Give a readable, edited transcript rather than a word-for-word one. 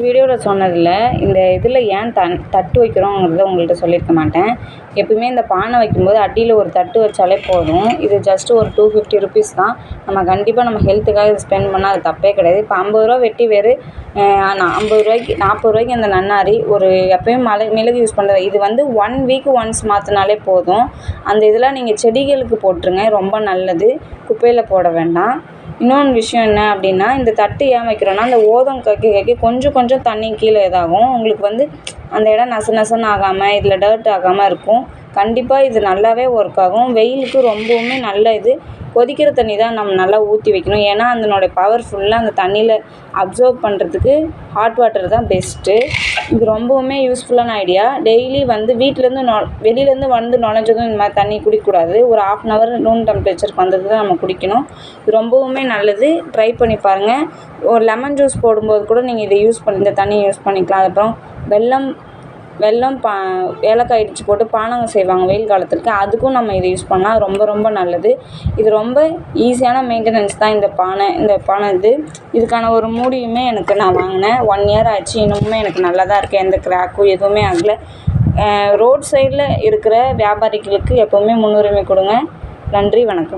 வீடியோவில் சொன்னதில் இந்த இதில் ஏன் தட்டு வைக்கிறோங்கிறத உங்கள்கிட்ட சொல்லியிருக்க மாட்டேன். எப்பவுமே இந்த பானை வைக்கும்போது அடியில் ஒரு தட்டு வச்சாலே போதும். இது ஜஸ்ட் ஒரு 250 ருபீஸ் தான். நம்ம கண்டிப்பாக நம்ம ஹெல்த்துக்காக இது ஸ்பெண்ட் பண்ணால் அது தப்பே கிடையாது. இப்போ 50 ரூபா வெட்டி வேறு 50 ரூபாய்க்கு 40 ரூபாய்க்கு அந்த நன்னாரி ஒரு எப்பயும் மிளகு யூஸ் பண்ணுறது. இது வந்து 1 வீக் ஒன்ஸ் மாற்றினாலே போதும். அந்த இதெல்லாம் நீங்கள் செடிகளுக்கு போட்டுருங்க, ரொம்ப நல்லது. குப்பையில் போட வேண்டாம். இன்னொன்று விஷயம் என்ன அப்படின்னா, இந்த தட்டு ஏன் வைக்கிறோன்னா, அந்த ஓதம் கக்கி கொஞ்சம் தண்ணி கீழே இதாகும். உங்களுக்கு வந்து அந்த இடம் நசன்னு ஆகாமல் இதில் டர்ட் ஆகாமல் இருக்கும். கண்டிப்பாக இது நல்லாவே ஒர்க் ஆகும். வெயிலுக்கு ரொம்பவுமே நல்ல இது. கொதிக்கிற தண்ணி தான் நம்ம நல்லா ஊற்றி வைக்கணும். ஏன்னா அதனுடைய பவர் ஃபுல்லாக அந்த தண்ணியில் அப்சர்வ் பண்ணுறதுக்கு ஹாட் வாட்டர் தான் பெஸ்ட்டு. இது ரொம்பவுமே யூஸ்ஃபுல்லான ஐடியா. டெய்லி வந்து வீட்டிலேருந்து வெளியிலேருந்து வந்து நுழைஞ்சதும் இந்த மாதிரி தண்ணி குடிக்கக்கூடாது. ஒரு 1/2 hour ரூம் டெம்பரேச்சருக்கு வந்தது தான் நம்ம குடிக்கணும். இது ரொம்பவுமே நல்லது. ட்ரை பண்ணி பாருங்கள். ஒரு லெமன் ஜூஸ் போடும்போது கூட நீங்கள் இதை இந்த தண்ணியை யூஸ் பண்ணிக்கலாம். அதுக்கப்புறம் வெல்லம் ஏலக்காய் இடித்து போட்டு பானகம் செய்வாங்க வெயில் காலத்துக்கு. அதுக்கும் நம்ம இதை யூஸ் பண்ணால் ரொம்ப நல்லது. இது ரொம்ப ஈஸியான மெயின்டெனன்ஸ் தான் இந்த பானை இதுக்கான ஒரு மூடியுமே நான் வாங்கினேன். 1 year ஆச்சு. இன்னுமே எனக்கு நல்லா தான் இருக்குது. எந்த கிராக்கும் எதுவுமே ஆகலை. ரோட் சைடில் இருக்கிற வியாபாரிகளுக்கு எப்போவுமே முன்னுரிமை கொடுங்க. நன்றி, வணக்கம்.